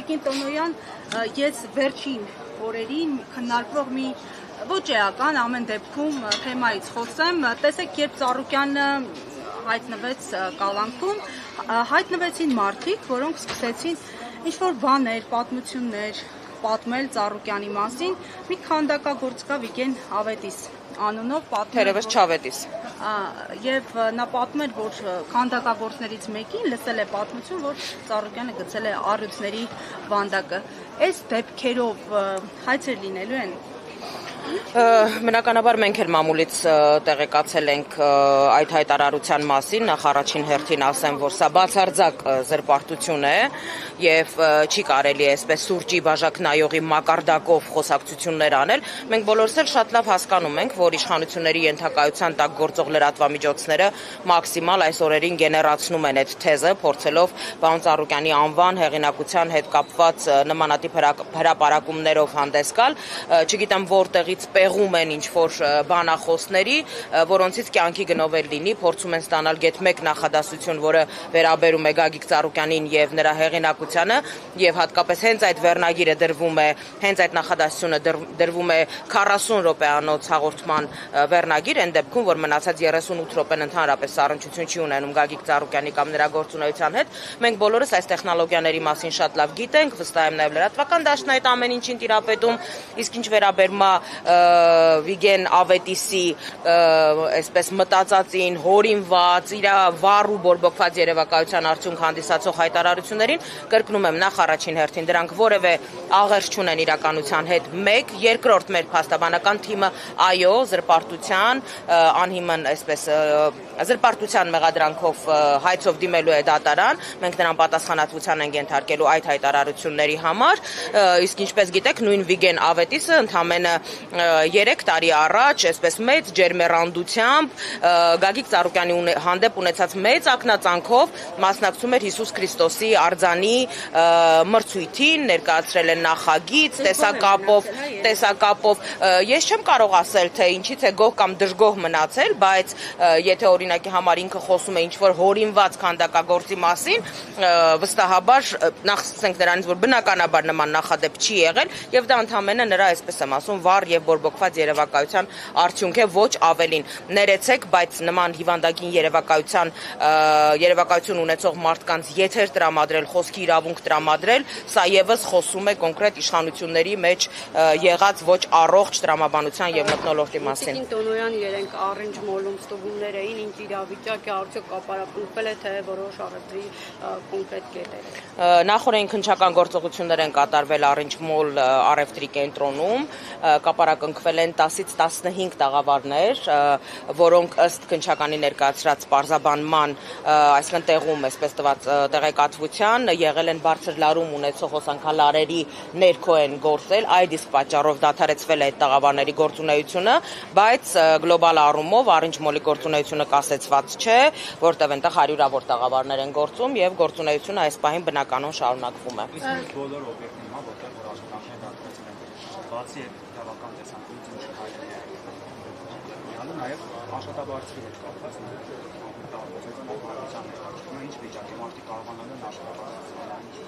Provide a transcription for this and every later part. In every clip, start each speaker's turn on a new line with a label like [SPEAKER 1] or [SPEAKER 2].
[SPEAKER 1] Տիկին Տոնոյան, ես վերջին օրերին քննարկվող մի ոչ էական ամեն դեպքում թեմայից խոսեմ, տեսեք, երբ Ծառուկյանը հայտնվեց կալանքում, հայտնվեցին մարդիկ, որոնք սկսեցին ինչ-որ բաներ, պատմություններ պատմել Ծառուկյանի մասին, մի քանդակագործ կա Վիգեն Ավետիս անունով պատմել,
[SPEAKER 2] Թերևս Չավետիս։
[SPEAKER 1] Եվ նա պատմում էր, որ քանդակագործներից մեկին լսել է պատմություն, որ Ծառուկյանը գցել է առյուծների վանդակը։ Այս դեպքերով հայցեր լինելու են։
[SPEAKER 2] Բնականաբար մենք էլ մամուլից տեղեկացել ենք այդ հայտարարության մասին, նախ առաջին հերթին ասեմ, որ սա բացարձակ զրպարտություն է եւ չի կարելի այսպես սուրճի բաժակ նայողի մակարդակով խոսակցություններ անել։ Մենք բոլորս էլ շատ լավ հասկանում ենք, որ իշխանությունների ենթակայության տակ գործող լրատվամիջոցները մաքսիմալ այս օրերին գեներացնում են այդ թեզը, փորձելով պարոն Ծառուկյանի անվան հեղինակության հետ կապված նմանատիպ հրապարակումներով հանդես գալ, չգիտեմ որտեղի պեղում են ինչ-որ բանախոսների, որոնցից կյանքի գնովել լինի, փորձում են ստանալ գեթ մեկ նախադասություն, որը վերաբերում է Գագիկ Ծառուկյանին եւ նրա հեղինակությանը, եւ հատկապես հենց այդ վերնագիրը դրվում է, հենց այդ նախադասությունը դրվում է 40 րոպեանոց հաղորդման վերնագիր, այն դեպքում, որ մնացած 38 րոպեն ընդհանրապես առնչություն չի ունենում Գագիկ Ծառուկյանի կամ նրա գործունեության հետ։ Մենք բոլորս այս տեխնոլոգիաների մասին շատ լավ գիտենք, վստահ եմ նաեւ լրատվական դաշտն այդ ամեն ինչին տիրապետում, իսկ ինչ վերաբերում է Վիգեն Ավետիսի այսպես մտածածին, հորինված, իր վառ ու բորբոքված երևակայության արդյունք հանդիսացող հայտարարություններին, կրկնում եմ, նախ առաջին հերթին դրանք որևէ աղերս չունեն իրականության հետ, մեկ, երկրորդ մեր փաստաբանական թիմը այո, զրպարտության, անհիմն այսպես զրպարտության մեղադրանքով հայցով դիմելու է դատարան, մենք նրան պատասխանատվության ենք ենթարկելու այդ հայտարարությունների համար, իսկ ինչպես գիտեք, նույն Վիգեն Ավետիսը ընդամենը 3 տարի առաջ, այսպես մեծ ջերմեռանդությամբ Գագիկ Ծառուկյանի հանդեպ ունեցած մեծ ակնածանքով մասնակցում էր Հիսուս Քրիստոսի արձանի մրցույթին, ներկայացրել են նախագիծ, տեսակապով, ես չեմ կարող ասել, թե ինչից է գոհ կամ դժգոհ մնացել, բայց եթե օրինակի համար ինքը խոսում է ինչ-որ հորինված քանդակագործի մասին, վստահաբար նախ ասենք նրանից, որ բնականաբար նման նախադեպ չի եղել, եւ դա ընդամենը նրա, այսպես եմ ասում, վառ եւ բորբոքված երևակայության արդյունք է, ոչ ավելին։ Ներեցեք, բայց նման հիվանդագին երևակայություն ունեցող մարդկանց եթեր տրամադրել, խոսքի իրավունք տրամադրել, սա եւս խոսում է կոնկրետ իշխանությունների մեջ եղած ոչ առողջ տրամաբանության եւ մթնոլորտի մասին։
[SPEAKER 3] Տիկին Տոնոյան երենք Orange Mall-ում ստուգումներ էին, ինչ իրավիճակ է, արդյոք կապարակնվել է թե որոշ առևտրի կոնկրետ կետեր։
[SPEAKER 2] Նախորդին քննչական գործողություններ են կատարվել Orange Mall առևտրի կենտրոնում, կապարակնքվել են 10-ից 15 տաղավարներ, որոնք ըստ քննչականի ներկայացրած պարզաբանման, այսինքն տեղում, այսպես տված տեղեկատվության, եղել են բարձր լարում ունեցող հոսանքալարերի ներքո են գործել, այդ իսկ պատճառով դադարեցվել է այդ տաղավարների գործունեությունը, բայց գլոբալ առումով Orange Mall-ի գործունեությունը կասեցված չէ, որտեղ այնտեղ հարյուրավոր տաղավարներ են գործում եւ գործունեությունը այս պահին բնականon շարունակվում է։
[SPEAKER 4] Բոլոր օբյեկտներում, որտեղ որ աշխատանքները դարձել են, բացի այդ թվական տեսանկյունից հայտնի է, նաև աշխատավարձի հետ կապված ինչ վիճակի մարդիկ կարողանան են աշխատավարձ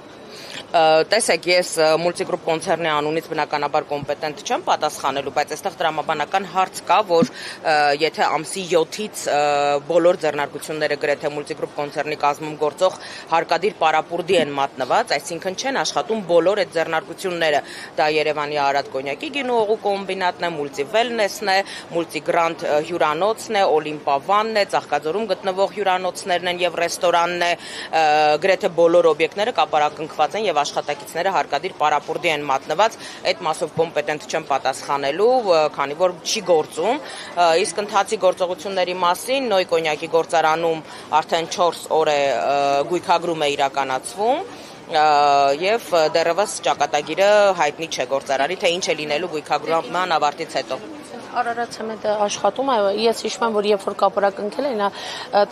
[SPEAKER 2] Տեսեք, ես մուլտիգրուպ կոնցեռնի անունից բնականաբար կոմպետենտ չեմ պատասխանելու, բայց այստեղ տրամաբանական հարց կա, որ եթե ամսի 7-ից բոլոր ձեռնարկությունները գրեթե մուլտիգրուպ կոնցեռնի կազմում գործող հարկադիր պարապուրդի են մատնված, այսինքն չեն աշխատում բոլոր այդ ձեռնարկությունները։ Դա Երևանի Արադ կոնյակի գինու օղու կոմբինատն է, Մուլտիվելնեսն է, Մուլտիգրանդ հյուրանոցն է, Օլիմպավանն է, Ծաղկաձորում գտնվող հյուրանոցներն են եւ ռեստորանն է, գրեթե բոլոր օբյեկտները կապարակնքված են եւ աշխատակիցները հարկադիր պարապուրդի են մատնված, այդ մասով կոմպետենտ չեմ պատասխանելու, քանի որ չի գործում, իսկ ընթացի գործողությունների մասին Նոյ կոնյակի գործարանում արդեն 4 օր է գույքագրում է իրականացվում եւ դեռևս ճակատագիրը հայտնի չէ գործարարի, թե ինչ է լինելու գույքագրման ավարտից հետո։
[SPEAKER 5] Արարատ ցեմենտը աշխատում է, ես հիշում եմ, որ երբ որ կապարակ ընկել էին,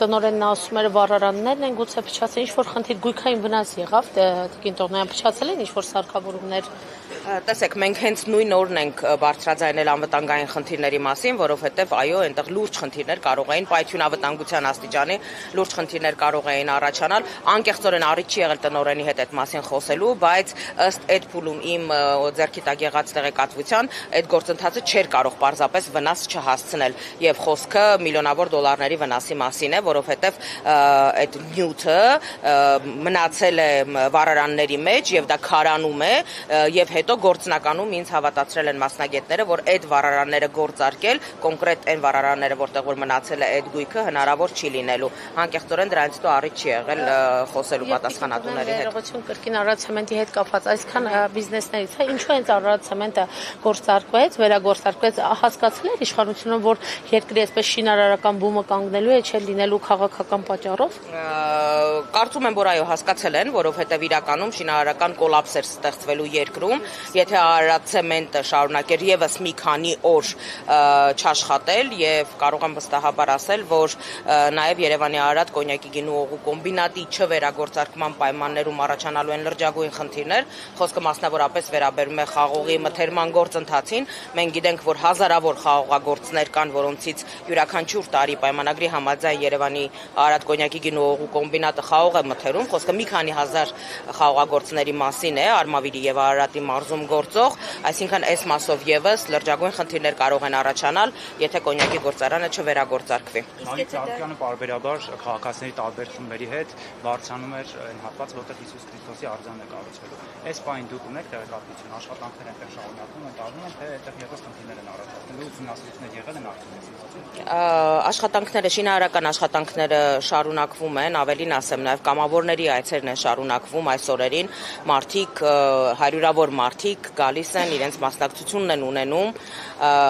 [SPEAKER 5] տնօրենն ասում էր վառարաններն են գուցե փչացել, ինչ որ խնդիր գույքային վնաս եղավ, տիկին Տողնոյան փչացել են ինչ որ սարքավորումներ։
[SPEAKER 2] Տեսեք, մենք հենց նույն օրն ենք բարձրաձայնել անվտանգային խնդիրների մասին, որովհետև այո, այնտեղ լուրջ խնդիրներ կարող էին պայթյունավտանգության աստիճանի լուրջ խնդիրներ կարող էին առաջանալ։ Անկեղծորեն առիթ չի եղել տնօրենի հետ այդ մասին խոսելու, բայց ըստ այդ փուլում իմ ձեռքի տակ եղած տեղեկատվության այդ գործընթացը չէր կարող պարզապես վնաս չհասցնել, եւ խոսքը միլիոնավոր դոլարների վնասի մասին է, որովհետև այդ նյութը մնացել է վառարանների մեջ եւ դա քարանում է եւ հետո գործնականում ինձ հավատացրել են մասնագետները, որ այդ վառարանները գործարկել, կոնկրետ այն վառարանները, որտեղ որ մնացել է այդ գույքը, հնարավոր չի լինելու։ Անկեղծորեն դրանից հետո առիթ չի եղել խոսելու պատասխանատուների հետ։
[SPEAKER 5] Ներողություն կրկին Արարատ ցեմենտի հետ կապված այսքան բիզնեսներից է, ինչու հենց Արարատ ցեմենտը գործարկվեց, վերագործարկվեց, հասկացել էր իշխանությունը, որ երկրի այսպես շինարարական բումը կանգնելու է, չէ լինելու քաղաքական պատճառով։
[SPEAKER 2] Կարծում եմ, որ այո, հասկացել են, որովհետև իրականում շինարարական կոլապս էր ստեղծվելու երկրում, եթե Արարատ ցեմենտը շարունակեր եւս մի քանի օր չաշխատել եւ կարող եմ վստահաբար ասել, որ նաեւ Երևանի Արարատ կոնյակի գինու օղու կոմբինատի չվերագործարկման պայմաններում առաջանալու են լրջագույն խնդիրներ, խոսքը մասնավորապես վերաբերում է խաղողի մթերման գործընթացին։ Մենք գիտենք, որ հազարավոր խաղողագործներ կան, որոնցից յուրաքանչյուր տարի պայմանագրի համաձայն Երևանի Արարատ կոնյակի գինու օղու կոմբինատը խաղող է մթերում, խոսքը մի քանի հազար խաղողագործների մասին է, Արմավիրի եւ Արարատի մարզում գործող, այսինքն այս մասով եւս լրջագույն խնդիրներ կարող են առաջանալ, եթե կոնյակի գործարանը չվերագործարկվի։
[SPEAKER 4] Նայիկ Ծառուկյանը պարբերաբար քաղաքացիների տարբեր խմբերի հետ բարձրանում էր այն հատված, որտեղ Հիսուս Քրիստոսի արձանն է կառուցվելու։ Այս պահին դուք ունեք տեղեկատվություն, աշխատանքներ այնտեղ շարունակվում են, տարվում են, թե այդտեղ եւս խնդիրներ են առաջացնելու, ուսումնասիրություններ եղել են արդյունքից։
[SPEAKER 2] Աշխատանքները, շինարարական աշխատանքները շարունակվում են, ավելին ասեմ, նաև կամավորների այցերն են շարունակվում այս օրերին, մարդիկ, հարյուրավոր մարդիկ գալիս են, իրենց մասնակցությունն են ունենում,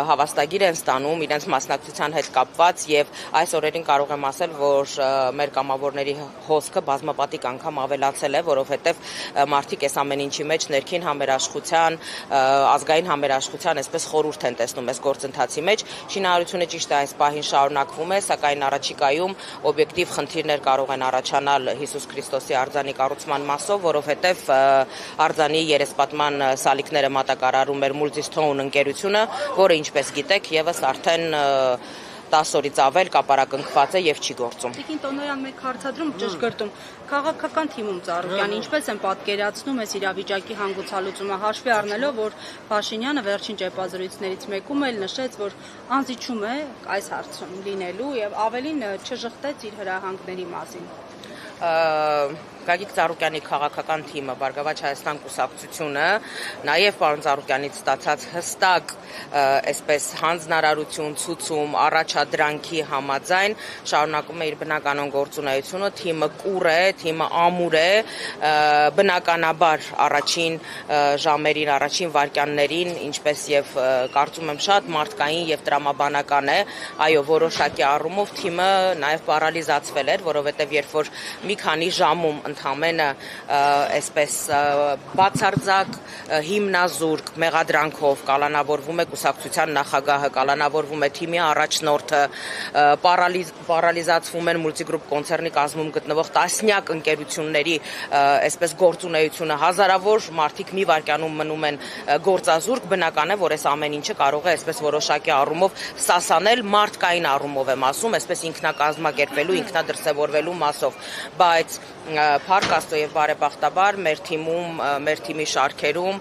[SPEAKER 2] հավաստագիր են ստանում իրենց մասնակցության հետ կապված եւ այս օրերին կարող եմ ասել, որ մեր կամավորների հոսքը բազմապատիկ անգամ ավելացել է, որովհետեւ մարդիկ այս ամեն ինչի մեջ ներքին համերաշխության, ազգային համերաշխության այսպես խորհուրդ են տեսնում այս գործընթացի մեջ։ Շինարարությունը ճիշտ է այս պահին շարունակվում է, սակայն առաջիկայում օբյեկտիվ խնդիրներ կարող են առաջանալ Հիսուս Քրիստոսի արձանի կառուցման մասով, որովհետև արձանի երեսպատման սալիկները մատակարարում էր Multistone ընկերությունը, որը ինչպես գիտեք, եւս արդեն 10 օրից ավել կապարակնքված է եւ չի գործում։
[SPEAKER 1] Տիկին Տոնոյան, մեկ հարցադրում ճշգրտում քաղաքական թիմում Ծառուկյան ինչպես են պատկերացնում այս իրավիճակի հանգուցալուծումը, հաշվի առնելով, որ Փաշինյանը վերջին ճեպազրույցներից մեկում էլ նշեց, որ անզիջում է այս հարցում լինելու եւ ավելին չժխտեց իր հրահանգների մասին։ Գագիկ Ծառուկյանի քաղաքական թիմը, Բարգավաճ Հայաստան կուսակցությունը, նաև պարոն Ծառուկյանից ստացած հստակ այսպես հանձնարարություն, ցուցում, առաջադրանքի համաձայն շարունակում է իր բնականon գործունեությունը, թիմը կուր է, թիմը ամուր է, բնականաբար առաջին ժամերին, առաջին վայրկյաններին, ինչպես եւ կարծում եմ շատ մարդկային եւ տրամաբանական է, այո, որոշակի առումով թիմը նաև պարալիզացվել էր, որովհետեւ երբ որ մի քանի ժամում ընդամենը այսպես բացարձակ հիմնազուրկ մեղադրանքով կալանավորվում է կուսակցության նախագահը, կալանավորվում է թիմի առաջնորդը, պարալիզացվում են Multigroup կոնցեռնի կազմում գտնվող տասնյակ ընկերությունների այսպես գործունեությունը, հազարավոր մարդիկ մի վայրկյանում մնում են գործազուրկ, բնական է, որ այս ամեն ինչը կարող է այսպես որոշակի առումով սասանել, մարդկային առումով եմ ասում, այսպես ինքնակազմակերպվելու, ինքնադրսևորվելու մասով, բայց փառք Աստծո եւ բարեբախտաբար մեր թիմում, մեր թիմի շարքերում,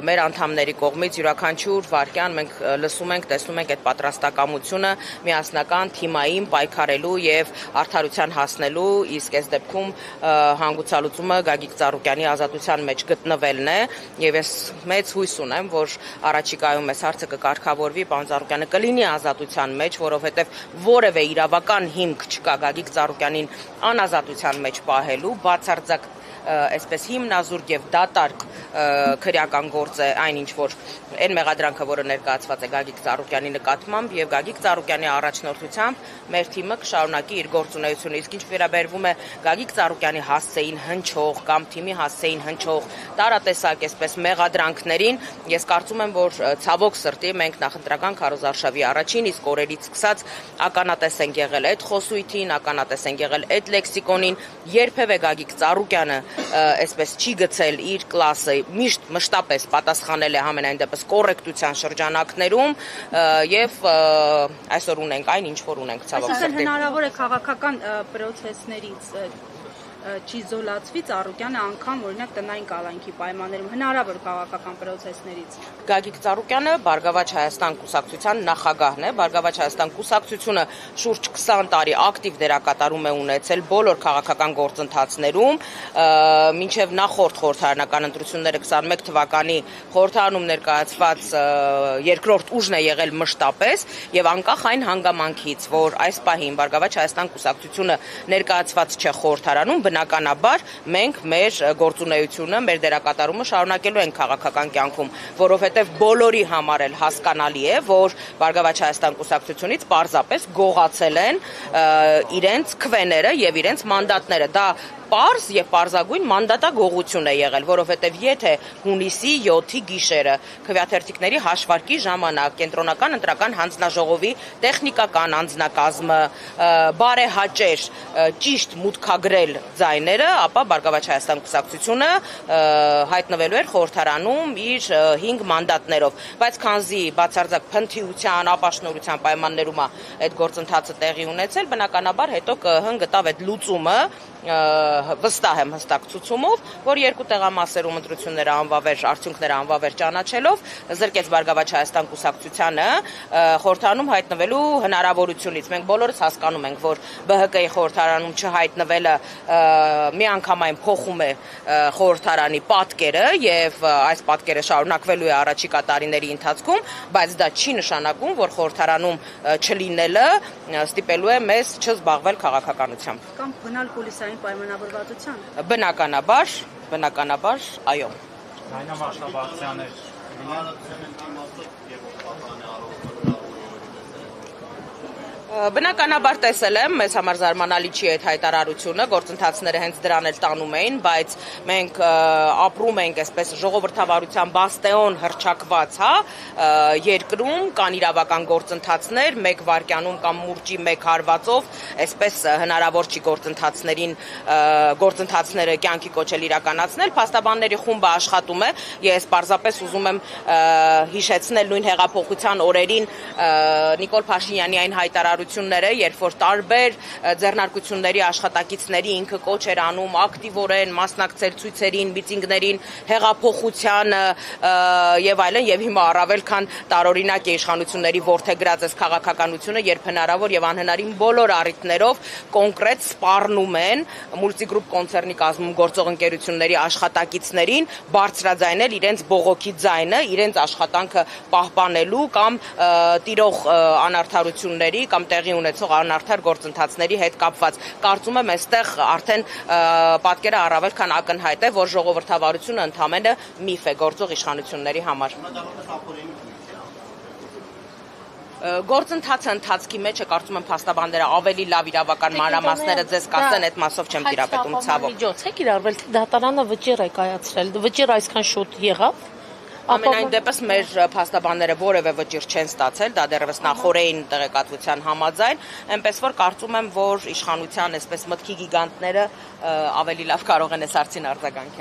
[SPEAKER 1] մեր անդամների կողմից յուրաքանչյուր վայրկյան մենք լսում ենք, տեսնում ենք այդ պատրաստակամությունը միասնական թիմային պայքարելու եւ արդարության հասնելու, իսկ այս դեպքում հանգուցալուծումը Գագիկ Ծառուկյանի ազատության մեջ գտնվելն է եւ ես մեծ հույս ունեմ, որ առաջիկայում այս հարցը կկարգավորվի, պարոն Ծառուկյանը կլինի ազատության մեջ, որովհետեւ որևէ իրավական հիմք չկա Գագիկ Ծառուկյանին անազատության մեջ պահելու, բացարձակ
[SPEAKER 2] այսպես հիմնազուրկ եւ դատարկ քրեական գործ է այն ինչ որ այն մեղադրանքը, որը ներկայացված է Գագիկ Ծառուկյանի նկատմամբ եւ Գագիկ Ծառուկյանի առաջնորդությամբ մեր թիմը կշարունակի իր գործունեությունը, իսկ ինչ վերաբերվում է Գագիկ Ծառուկյանի հասցեին հնչող կամ թիմի հասցեին հնչող տարատեսակ այսպես մեղադրանքներին, ես կարծում եմ, որ ցավոք սրտի մենք նախընտրական քարոզարշավի առաջին իսկ օրերից սկսած ականատես ենք եղել այդ խոսույթին, ականատես ենք եղել այդ լեքսիկոնին, երբևէ Գագիկ Ծառուկյանը այսպես չի գցել իր կլասը, միշտ մշտապես պատասխանել է համենայն դեպս կոռեկտության շրջանակներում եւ այսօր ունենք այն ինչ որ ունենք ցավոք
[SPEAKER 1] Այսինքն հնարավոր է քաղաքական պրոցեսներից չի զոլացվի Ծառուկյանը անգամ օրինակ տնային կալանքի պայմաններում հնարավոր քաղաքական պրոցեսներից
[SPEAKER 2] Գագիկ Ծառուկյանը Բարգավաճ Հայաստան կուսակցության նախագահն է, Բարգավաճ Հայաստան կուսակցությունը շուրջ 20 տարի ակտիվ դերակատարում է ունեցել բոլոր քաղաքական գործընթացներում, մինչև նախորդ խորհրդարանական ընտրությունները 21 թվականի խորհրդարանում ներկայացված երկրորդ ուժն է եղել մշտապես եւ անկախ այն հանգամանքից, որ այս պահին Բարգավաճ Հայաստան կուսակցությունը ներկայացված չէ խորհրդարանում, բնականաբար մենք մեր գործունեությունը, մեր դերակատարումը շարունակելու ենք քաղաքական կյանքում, որովհետև բոլորի համար էլ հասկանալի է, որ Բարգավաճ Հայաստան կուսակցությունից պարզապես գողացել են իրենց քվեները եւ իրենց մանդատները։ Դա պարզ եւ պարզագույն մանդատագողություն է եղել, որովհետեւ եթե հունիսի 7-ի գիշերը քվեաթերթիկների հաշվարկի ժամանակ կենտրոնական ընտրական հանձնաժողովի տեխնիկական անձնակազմը բարեհաճեր ճիշտ մուտքագրել ձայները, ապա Բարգավաճ Հայաստան կուսակցությունը հայտնվելու էր խորհրդարանում իր 5 մանդատներով, բայց քանզի բացարձակ փնթիության, ապաշնորհության պայմաններում է այդ գործընթացը տեղի ունեցել, բնականաբար հետո կհնգտավ այդ լուծումը վստահ եմ հստակ ցուցումով, որ երկու տեղամասերում ընտրությունները անվավեր, արդյունքները անվավեր ճանաչելով զրկեց Բարգավաճ Հայաստան կուսակցությանը խորհրդարանում հայտնվելու հնարավորությունից։ Մենք բոլորս հասկանում ենք, որ ԲՀԿ-ի խորհրդարանում չհայտնվելը միանգամայն փոխում է խորհրդարանի պատկերը եւ այս պատկերը շարունակվելու է առաջիկա տարիների ընթացքում, բայց դա չի նշանակում, որ խորհրդարանում չլինելը ստիպելու է մեզ չզբաղվել քաղաքականությամբ։
[SPEAKER 1] Կամ գնալ պոլիսային պայմանավորվածության։
[SPEAKER 2] Բնականաբար, այո։
[SPEAKER 4] Լայնամասշտաբ ակցիաներ
[SPEAKER 2] Բնականաբար տեսել եմ, մեզ համար զարմանալի չի այդ հայտարարությունը, գործընթացները հենց դրան էլ տանում էին, բայց մենք ապրում ենք այսպես ժողովրդավարության բաստեոն հռչակված, երկրում կան իրավական գործընթացներ, մեկ վայրկյանում կամ մուրճի մեկ հարվածով, այսպես հնարավոր չի գործընթացները կյանքի կոչել իրականացնել, փաստաբանների խումբը աշխատում է, ես պարզապես ուզում եմ հիշեցնել նույն հեղափոխության օրերին Նիկոլ Փաշինյանի այն հայտարարությունները, երբ որ տարբեր ձեռնարկությունների աշխատակիցների ինքը կոչ էր անում ակտիվորեն մասնակցել ցույցերին, միտինգներին, հեղափոխությանը եւ այլն, եւ հիմա առավել քան տարօրինակ է իշխանությունների ворթեգրած այս քաղաքականությունը, երբ հնարավոր եւ անհնարին բոլոր առիթներով կոնկրետ սպառնում են Multigroup կոնցեռնի կազմում գործող ընկերությունների աշխատակիցներին բարձրաձայնել իրենց բողոքի ձայնը, իրենց աշխատանքը պահպանելու կամ տիրող անարդարությունների կամ տեղի ունեցող անարդար գործընթացների հետ կապված։ Կարծում եմ, այստեղ արդեն պատկերը առավել քան ակնհայտ է, որ ժողովրդավարությունը ընդամենը միֆ է գործող իշխանությունների համար։ Գործընթացը ընթացքի մեջ է, կարծում եմ փաստաբանները ավելի լավ իրավական մանրամասները ձեզ կասեն, այդ մասով չեմ տիրապետում ցավոք։
[SPEAKER 5] Միջոց է կիրառվել, թե դատարանը վճիռ է կայացրել, վճիռ այսքան շուտ եղավ։
[SPEAKER 2] Ամենայն դեպս մեր փաստաբանները որևէ վճիռ չեն ստացել, դա դեռևս նախօրեին տեղեկատվության համաձայն, այնպես որ կարծում եմ, որ իշխանության այսպես մտքի գիգանտները ավելի լավ կարող են այս հարցին արձագանքել։